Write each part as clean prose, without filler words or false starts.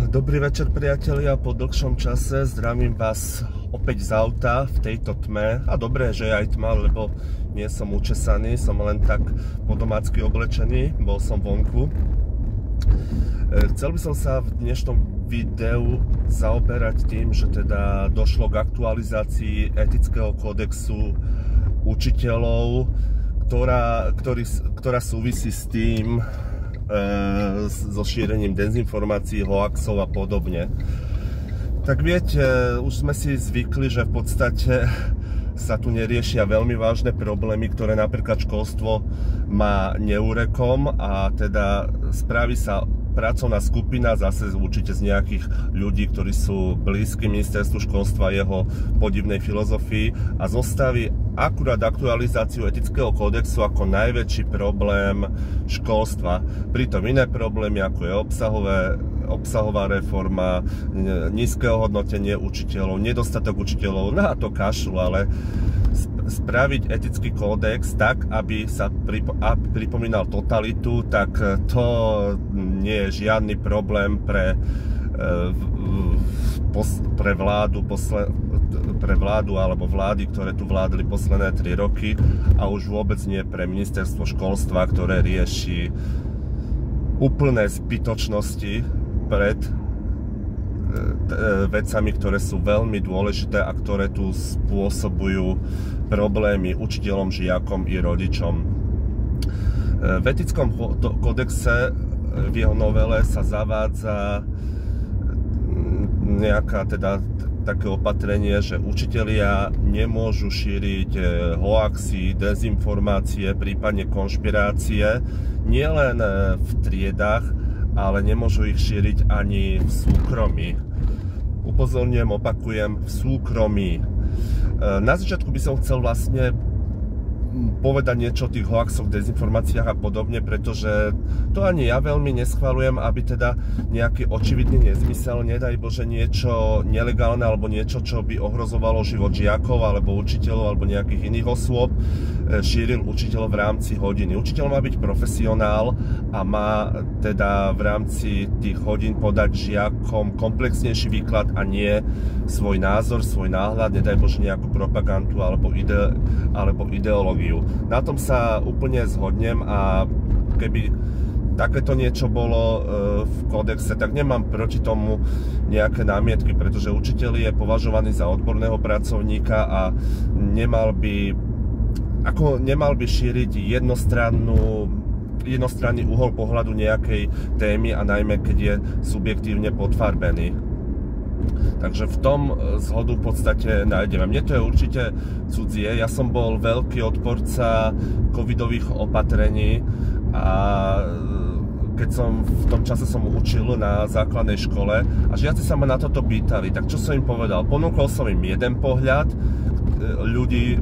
Dobrý večer, priatelia, po dlhšom čase zdravím vás opäť z auta v tejto tme. A dobré, že je aj tma, lebo nie som učesaný, som len tak po domácky oblečený, bol som vonku. Chcel by som sa v dnešnom videu zaoberať tým, že teda došlo k aktualizácii etického kódexu učiteľov, ktorá súvisí s tým, so šírením dezinformácií, hoaxov a podobne. Tak viete, už sme si zvykli, že v podstate sa tu neriešia veľmi vážne problémy, ktoré napríklad školstvo má neúrekom, a teda spraví sa pracovná skupina, zase určite z nejakých ľudí, ktorí sú blízky ministerstvu školstva, jeho podivnej filozofii, a zostaví akurát aktualizáciu etického kódexu ako najväčší problém školstva. Pritom iné problémy, ako je obsahová reforma, nízke ohodnotenie učiteľov, nedostatok učiteľov, na to kašľu, ale spraviť etický kódex tak, aby sa pripomínal totalitu, tak to nie je žiadny problém pre vládu alebo vlády, ktoré tu vládli posledné 3 roky, a už vôbec nie pre ministerstvo školstva, ktoré rieši úplné zbytočnosti pred vecami, ktoré sú veľmi dôležité a ktoré tu spôsobujú problémy učiteľom, žiakom i rodičom. V etickom kódexe v jeho novele sa zavádza také opatrenie, že učitelia nemôžu šíriť hoaxy, dezinformácie, prípadne konšpirácie nielen v triedách, ale nemôžu ich šíriť ani v súkromí. Upozorňujem, opakujem, v súkromí. Na začiatku by som chcel vlastne povedať niečo o tých hoaxoch, dezinformáciách a podobne, pretože to ani ja veľmi neschvaľujem, aby teda nejaký očividný nezmysel, nedaj Bože niečo nelegálne alebo niečo, čo by ohrozovalo život žiakov alebo učiteľov alebo nejakých iných osôb, šíril učiteľ v rámci hodiny. Učiteľ má byť profesionál a má teda v rámci tých hodín podať žiakom komplexnejší výklad a nie svoj názor, svoj náhľad, nedaj Bože nejakú propagandu alebo ideológiu. Na tom sa úplne zhodnem, a keby takéto niečo bolo v kódexe, tak nemám proti tomu nejaké námietky, pretože učiteľ je považovaný za odborného pracovníka a nemal by šíriť jednostranný uhol pohľadu nejakej témy, a najmä keď je subjektívne podfarbený. Takže v tom zhodu v podstate nájdeme. Mne to je určite cudzie. Ja som bol veľký odporca covidových opatrení, a keď som v tom čase učil na základnej škole a žiaci sa ma na toto pýtali, tak čo som im povedal? Ponúkol som im jeden pohľad ľudí,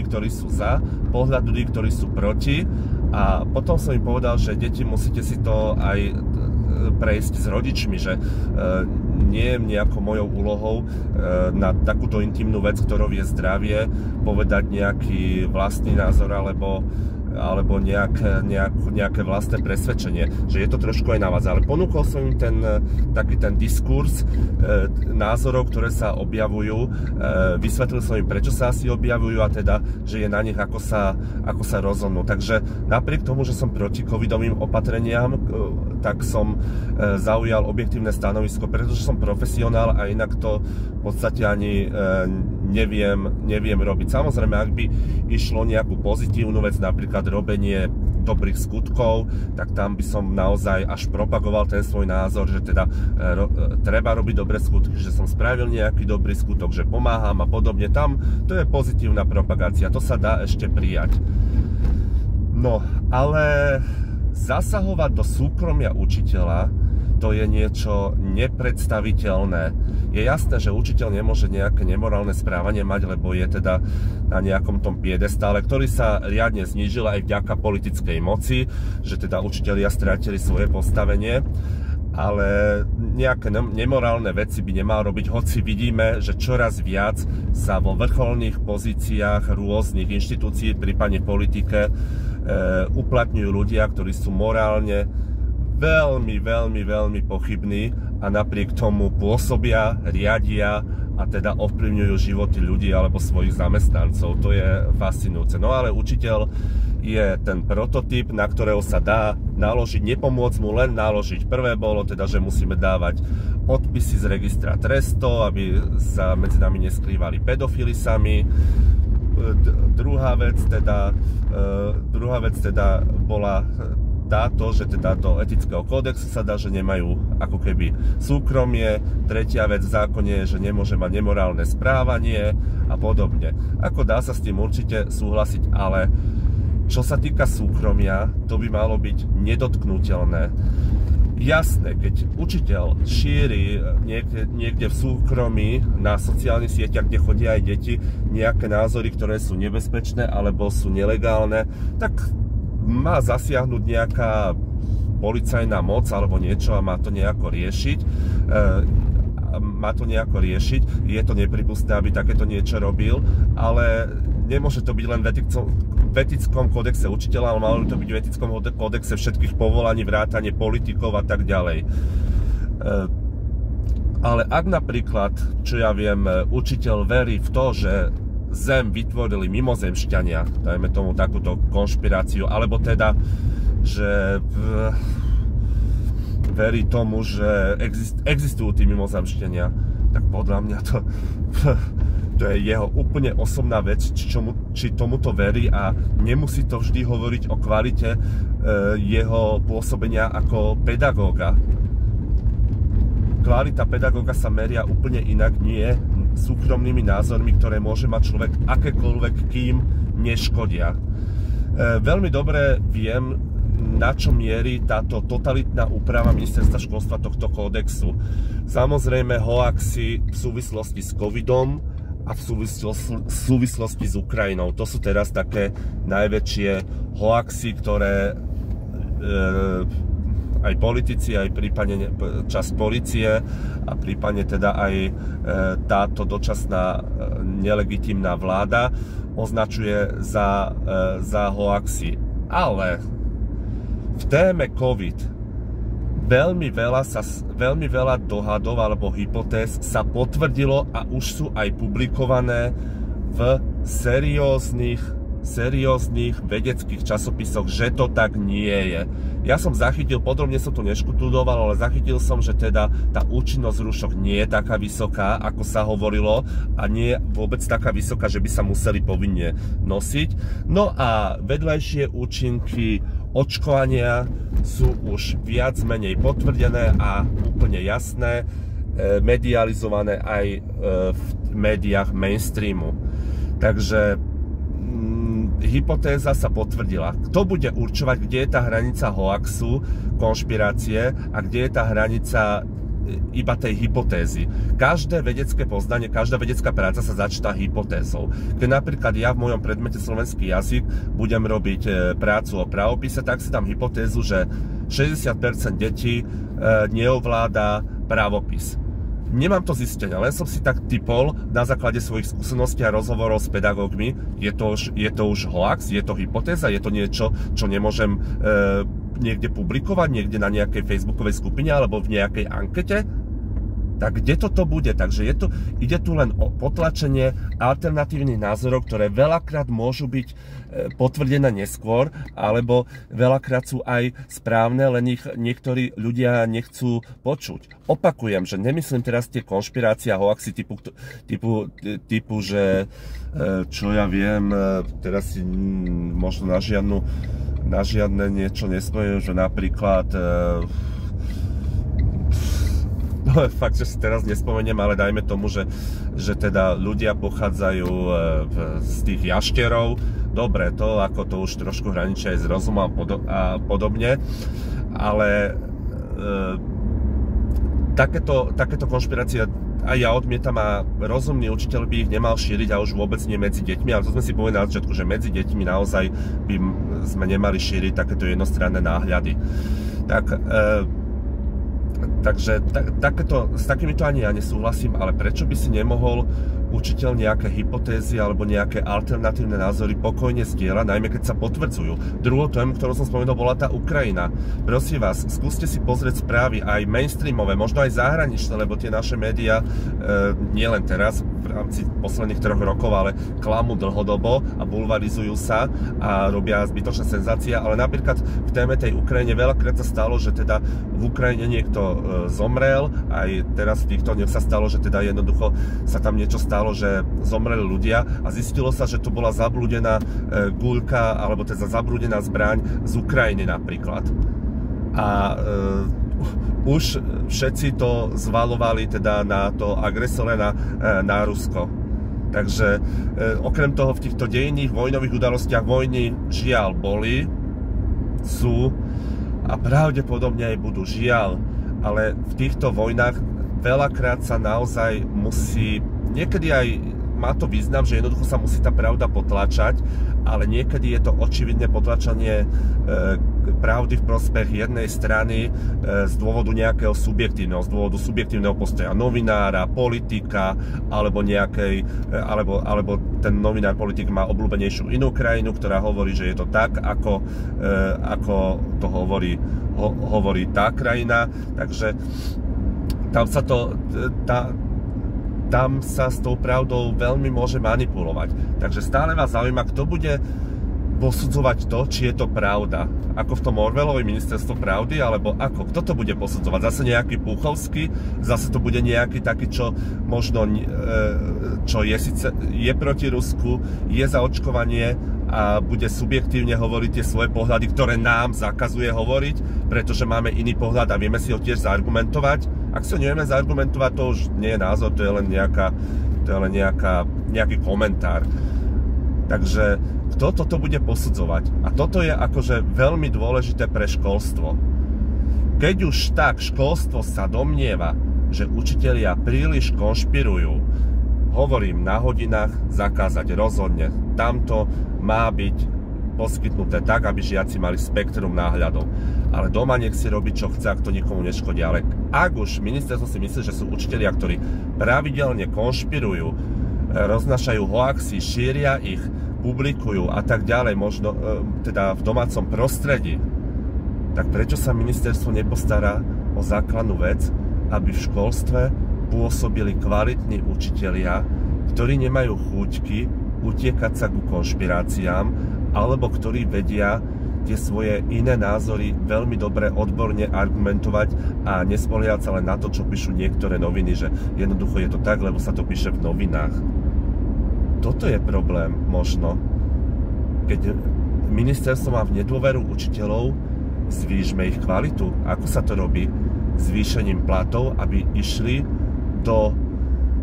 ktorí sú za, pohľad ľudí, ktorí sú proti, a potom som im povedal, že deti, musíte si to aj prejsť s rodičmi, že nie je nejakou mojou úlohou na takúto intimnú vec, ktorou je zdravie, povedať nejaký vlastný názor alebo nejaké vlastné presvedčenie, že je to trošku aj na vás. Ale ponúkol som im ten diskurs názorov, ktoré sa objavujú, vysvetlil som im, prečo sa asi objavujú, a teda, že je na nich, ako sa rozhodnú. Takže napriek tomu, že som proti covidovým opatreniam, tak som zaujal objektívne stanovisko, pretože som profesionál a inak to v podstate ani neviem robiť. Samozrejme, ak by išlo nejakú pozitívnu vec, napríklad robenie dobrých skutkov, tak tam by som naozaj až propagoval ten svoj názor, že teda treba robiť dobré skutky, že som spravil nejaký dobrý skutok, že pomáham a podobne. Tam to je pozitívna propagácia, to sa dá ešte prijať. No, ale zasahovať do súkromia učiteľa, to je niečo nepredstaviteľné. Je jasné, že učiteľ nemôže nejaké nemorálne správanie mať, lebo je teda na nejakom tom piedestále, ktorý sa riadne znížil aj vďaka politickej moci, že teda učitelia strátili svoje postavenie, ale nejaké nemorálne veci by nemal robiť, hoci vidíme, že čoraz viac sa vo vrcholných pozíciách rôznych inštitúcií, prípadne politike, uplatňujú ľudia, ktorí sú morálne veľmi, veľmi, veľmi pochybní a napriek tomu pôsobia, riadia a teda ovplyvňujú životy ľudí alebo svojich zamestnancov. To je fascinujúce. No ale učiteľ je ten prototyp, na ktorého sa dá naložiť, nepomôcť mu len naložiť. Prvé bolo teda, že musíme dávať odpisy z registra trestov, aby sa medzi nami neskrývali pedofili sami. Druhá vec teda bola táto, že teda do etického kódexu sa dá, že nemajú ako keby súkromie. Tretia vec v zákone je, že nemôže mať nemorálne správanie a podobne. Ako dá sa s tým určite súhlasiť, ale čo sa týka súkromia, to by malo byť nedotknutelné. Jasné, keď učiteľ šíri niekde v súkromí na sociálnych sieťach, kde chodia aj deti, nejaké názory, ktoré sú nebezpečné alebo sú nelegálne, tak má zasiahnuť nejaká policajná moc alebo niečo a má to nejako riešiť. Je to nepripustné, aby takéto niečo robil, ale nemôže to byť len v etickom kódexe učiteľa, ale malo by to byť v etickom kódexe všetkých povolaní, vrátane politikov a tak ďalej. Ale ak napríklad, čo ja viem, učiteľ verí v to, že Zem vytvorili mimozemšťania, dajme tomu takúto konšpiráciu, alebo teda, že verí tomu, že existujú tí mimozemšťania, tak podľa mňa to je jeho úplne osobná vec, či tomuto verí a nemusí to vždy hovoriť o kvalite jeho pôsobenia ako pedagóga. Kvalita pedagóga sa meria úplne inak, nie súkromnými názormi, ktoré môže mať človek akékoľvek, kým neškodia. Veľmi dobre viem, na čo mierí táto totalitná úprava ministerstva školstva tohto kódexu. Samozrejme hoaxy v súvislosti s covidom a v súvislosti s Ukrajinou. To sú teraz také najväčšie hoaxy, ktoré aj politici, aj prípadne časť polície a prípadne teda aj táto dočasná nelegitímna vláda označuje za hoaxy. Ale v téme COVID veľmi veľa dohadov alebo hypotéz sa potvrdilo a už sú aj publikované v serióznych vedeckých časopisoch, že to tak nie je. Ja som zachytil, podrobne som to neštudoval, ale zachytil som, že teda tá účinnosť rúšok nie je taká vysoká, ako sa hovorilo, a nie je vôbec taká vysoká, že by sa museli povinne nosiť. No a vedľajšie účinky očkovania sú už viac menej potvrdené a úplne jasné, medializované aj v médiách mainstreamu. Takže hypotéza sa potvrdila. Kto bude určovať, kde je tá hranica hoaxu, konšpirácie a kde je tá hranica iba tej hypotézy? Každé vedecké poznanie, každá vedecká práca sa začíta hypotézou. Keď napríklad ja v mojom predmete slovenský jazyk budem robiť prácu o pravopise, tak si dám hypotézu, že 60% detí neovláda pravopis. Nemám to zistené, len som si tak tipol na základe svojich skúseností a rozhovorov s pedagógmi. Je to už hoax? Je to hypotéza? Je to niečo, čo nemôžem niekde publikovať? Niekde na nejakej facebookovej skupine alebo v nejakej ankete? Tak kde toto bude? Takže ide tu len o potlačenie alternatívnych názorov, ktoré veľakrát môžu byť potvrdené neskôr, alebo veľakrát sú aj správne, len ich niektorí ľudia nechcú počuť. Opakujem, že nemyslím teraz tie konšpirácie a hoaxy typu, že čo ja viem, teraz si možno na žiadne niečo nespomínam, že napríklad fakt, že si teraz nespomeniem, ale dajme tomu, že teda ľudia pochádzajú z tých jašterov. Dobre, to už trošku hraničí aj s rozumom a podobne, ale takéto konšpirácie aj ja odmietam a rozumný učiteľ by ich nemal šíriť a už vôbec nie medzi deťmi, ale to sme si povedali na začiatku, že medzi deťmi naozaj by sme nemali šíriť takéto jednostranné náhľady. Takže s takýmito ani ja nesúhlasím, ale prečo by si nemohol učiteľ nejaké hypotézy alebo nejaké alternatívne názory pokojne zdieľa, najmä keď sa potvrdzujú. Druhou tému, ktorú som spomenul, bola tá Ukrajina. Prosím vás, skúste si pozrieť správy, aj mainstreamové, možno aj zahraničné, lebo tie naše médiá, nielen teraz, v rámci posledných 3 rokov, ale klamú dlhodobo a bulvarizujú sa a robia zbytočné senzácie, ale napríklad v téme tej Ukrajine veľakrát sa stalo, že teda v Ukrajine niekto zomrel, aj teraz v týchto dňoch sa stalo, že teda jednoducho sa tam niečo stalo, že zomreli ľudia a zistilo sa, že to bola zablúdená guľka, alebo teda zablúdená zbraň z Ukrajiny napríklad. A už všetci to zvalovali teda na to agresore, na Rusko. Takže okrem toho v týchto dejinných vojnových udalostiach vojny žiaľ boli, sú a pravdepodobne aj budú, žiaľ, ale v týchto vojnách veľakrát sa naozaj musí, niekedy aj má to význam, že jednoducho sa musí tá pravda potlačať, ale niekedy je to očividne potlačanie pravdy v prospech jednej strany z dôvodu nejakého subjektívneho, z dôvodu subjektívneho postoja novinára, politika, alebo nejakej, alebo ten novinár, politik má obľúbenejšiu inú krajinu, ktorá hovorí, že je to tak, ako to hovorí tá krajina. Takže tam sa s tou pravdou veľmi môže manipulovať. Takže stále vás zaujíma, kto bude posudzovať to, či je to pravda. Ako v tom Orwellovi Ministerstvo pravdy, alebo ako? Kto to bude posudzovať? Zase nejaký Púchovský? Zase to bude nejaký taký, čo možno čo je proti Rusku, je za očkovanie a bude subjektívne hovoriť tie svoje pohľady, ktoré nám zakazuje hovoriť, pretože máme iný pohľad a vieme si ho tiež zaargumentovať. Ak si ho nevieme zaargumentovať, to už nie je názor, to je len nejaký komentár. Takže kto toto bude posudzovať? A toto je akože veľmi dôležité pre školstvo. Keď už tak školstvo sa domnieva, že učitelia príliš konšpirujú, hovorím, na hodinách zakázať rozhodne. Tamto má byť poskytnuté tak, aby žiaci mali spektrum náhľadov. Ale doma nech si robí, čo chce, ak to nikomu neškodí. Ale ak už ministerstvo si myslí, že sú učitelia, ktorí pravidelne konšpirujú, roznášajú hoaxy, šíria ich, publikujú a tak ďalej, možno teda v domácom prostredí, tak prečo sa ministerstvo nepostará o základnú vec, aby v školstve pôsobili kvalitní učitelia, ktorí nemajú chúťky utiekať sa ku konšpiráciám, alebo ktorí vedia tie svoje iné názory veľmi dobre odborne argumentovať a nespoliehať sa len na to, čo píšu niektoré noviny, že jednoducho je to tak, lebo sa to píše v novinách. Toto je problém možno. Keď ministerstvo má v nedôveru učiteľov, zvýšme ich kvalitu. Ako sa to robí? Zvýšením platov, aby išli do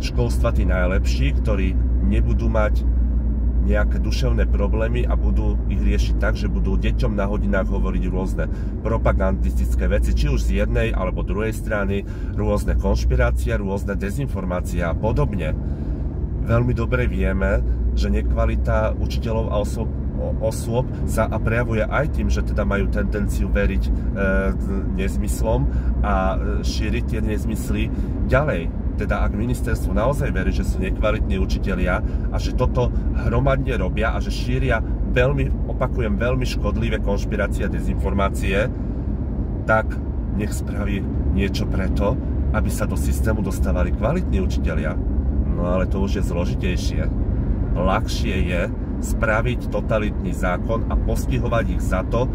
školstva tí najlepší, ktorí nebudú mať nejaké duševné problémy a budú ich riešiť tak, že budú deťom na hodinách hovoriť rôzne propagandistické veci, či už z jednej alebo druhej strany, rôzne konšpirácie, rôzne dezinformácie a podobne. Veľmi dobre vieme, že nekvalita učiteľov a osôb sa prejavuje aj tým, že teda majú tendenciu veriť nezmyslom a šíriť tie nezmysly ďalej. Teda ak ministerstvo naozaj verí, že sú nekvalitní učitelia a že toto hromadne robia a že šíria veľmi škodlivé konšpirácie a dezinformácie, tak nech spraví niečo preto, aby sa do systému dostávali kvalitní učitelia. No ale to už je zložitejšie. Ľahšie je spraviť totalitný zákon a postihovať ich za to,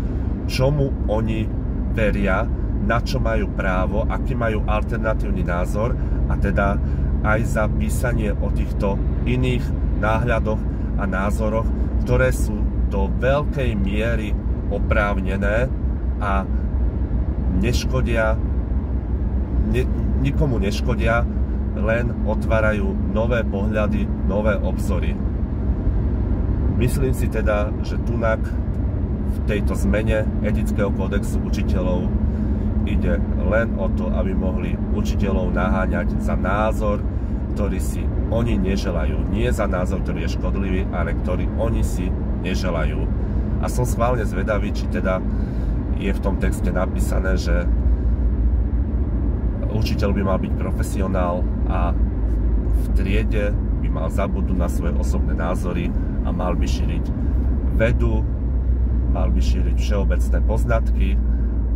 čomu oni veria, na čo majú právo, aký majú alternatívny názor, a teda aj za písanie o týchto iných náhľadoch a názoroch, ktoré sú do veľkej miery oprávnené a neškodia, nikomu neškodia, len otvárajú nové pohľady, nové obzory. Myslím si teda, že tunak v tejto zmene etického kódexu učiteľov ide len o to, aby mohli učiteľov naháňať za názor, ktorý si oni neželajú. Nie za názor, ktorý je škodlivý, ale ktorý oni si neželajú. A som schválne zvedavý, či teda je v tom texte napísané, že učiteľ by mal byť profesionál a v triede by mal zabudnúť na svoje osobné názory a mal by šíriť vedu, mal by šíriť všeobecné poznatky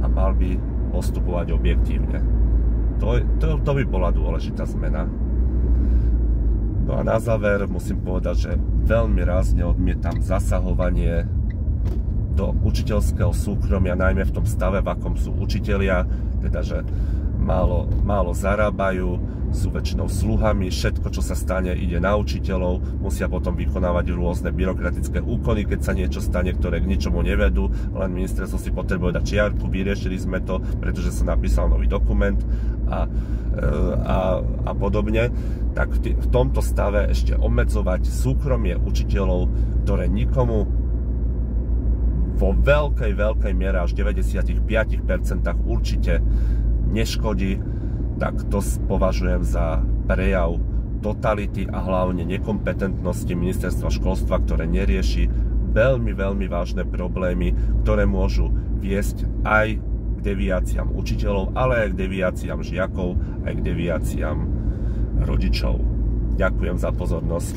a mal by postupovať objektívne. To by bola dôležitá zmena. No a na záver musím povedať, že veľmi rázne odmietam zasahovanie do učiteľského súkromia, najmä v tom stave, v akom sú učitelia, teda že málo zarábajú, sú väčšinou sluhami, všetko, čo sa stane, ide na učiteľov, musia potom vykonávať rôzne byrokratické úkony, keď sa niečo stane, ktoré k ničomu nevedú, len ministerstvo si potrebuje dať čiarku, vyriešili sme to, pretože sa napísal nový dokument a podobne. Tak v tomto stave ešte obmedzovať súkromie učiteľov, ktoré nikomu vo veľkej miere, až 95% určite neškodí, tak to považujem za prejav totality a hlavne nekompetentnosti ministerstva školstva, ktoré nerieši veľmi vážne problémy, ktoré môžu viesť aj k deviáciám učiteľov, ale aj k deviáciám žiakov, aj k deviáciám rodičov. Ďakujem za pozornosť.